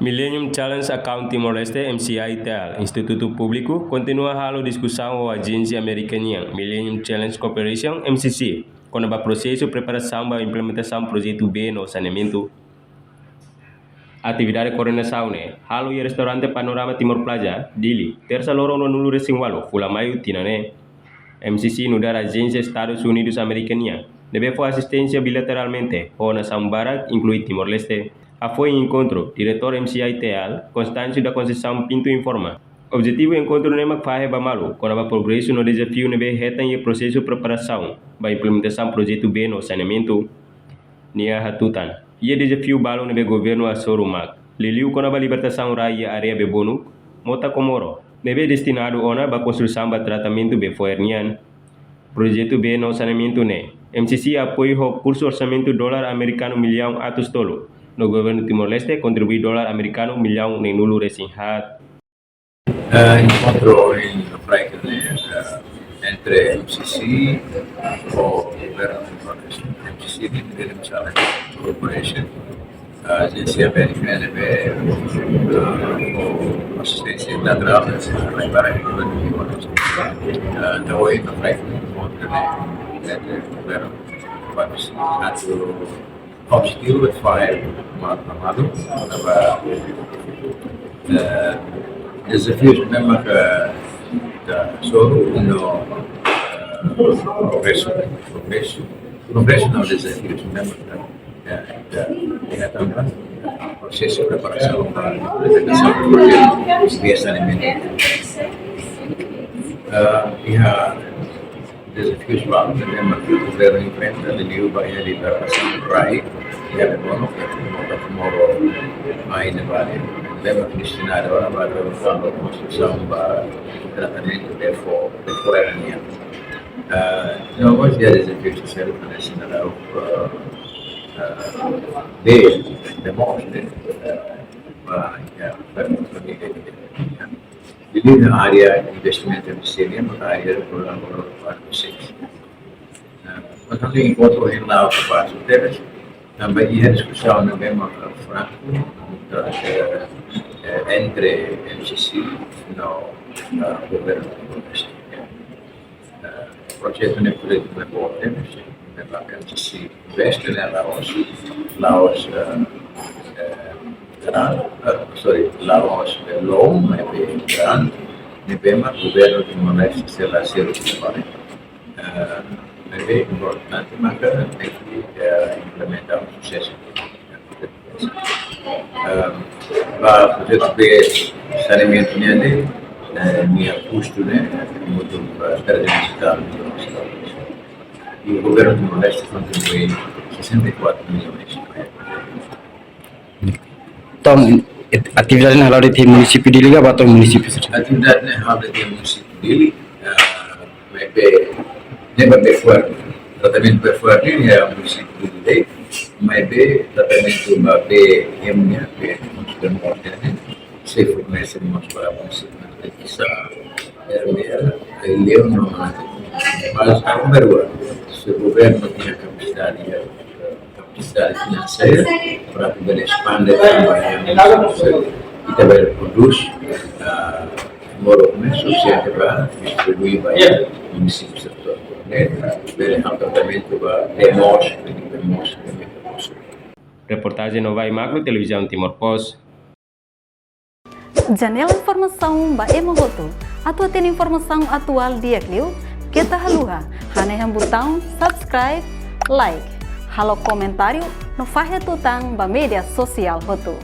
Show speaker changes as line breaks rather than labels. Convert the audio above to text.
Millennium Challenge Account Timor-Leste MCITL, Instituto Público, continua a discussão com a agência americana Millennium Challenge Corporation MCC, com o processo de preparação para a implementação do projeto B no saneamento. Atividade coordenação halo e restaurante Panorama Timor Plaza, Dili, terça loro no nulu resingwalo, fula maio tinane. MCC nudar agência Estados Unidos Americana, deve for assistência bilateralmente, ou nação Barak, inclui Timor-Leste. Foi encontro, diretor MCITL, Constâncio da Conceição Pinto informa. Objetivo encontro nema fahe bamalu, com a progresso no desafio nebe reta e processo de preparação, para implementação projeto B no saneamento. Nia hatutan. Ia desafio balo nebe governo a Sorumak. Liliu com a libertação raia area bebonu, mota Comoro. Nebe destinado ona ba construção ba tratamento be foernian. Projeto B no saneamento ne. MCC apoio o curso orçamento dólar americano milhão atos tolo. No governo Timor-Leste contribui dólar americano milhão nem nulo resinhat.
Encontro in pratica entre MCC o governo Timor-Leste. MCC di Millennium Challenge Corporation, agência americana de assistência bilateral para o governo Timor-Leste. Então, aí na prática encontro entre o governo Timor-Leste. Objetivo é fazer amado desafios mesmo que sobre no progresso não desafios mesmo que também processo de preparação para a apresentação do projeto de saneamento. Desafios baru memang governo enfrenta di upaya di preparazione RAI e abbiamo Comoro mai ne vale memang destinare ora per la costruzione del trattamento per foernia. Não vou dizer desafios que serão necessários de mostre para di area investimento MCC, ma area del programma Part 6. Quando incontro in lauto passo teres, também ia discussão mesmo franco entre MCC no governo Timor-Leste. Projeto ne pode ne pode, MCC investe Laos Laos loan maybe grant nebema governo Timor-Leste se la sero fare maybe importante maka implementar sucesso projeto B saneamento nele minha custo muito perdendo e o governo Timor-Leste contribui 64 milhões.
Então, atividade na área de município de Liga atau município saja?
Atividade na área de município de Liga, mas tratamento perfuar ini ya município de Liga, mas tratamento B emnya B sudah mengerti, saya formasi para município de Liga, ele não mas a número se o governo tinha capacidade financeira para poder expandir também e também produz moro suficiente para distribuir para o município setor. Ver tratamento para demos.
Reportagem Nova Macro Televisão Timor-Post.
Janela informação ba emogoto. Atau tem informação atual dia kliu, kita haluha. Hane botão subscribe, like. Halo komentário no Fahia Tutang ba media sosial hotu.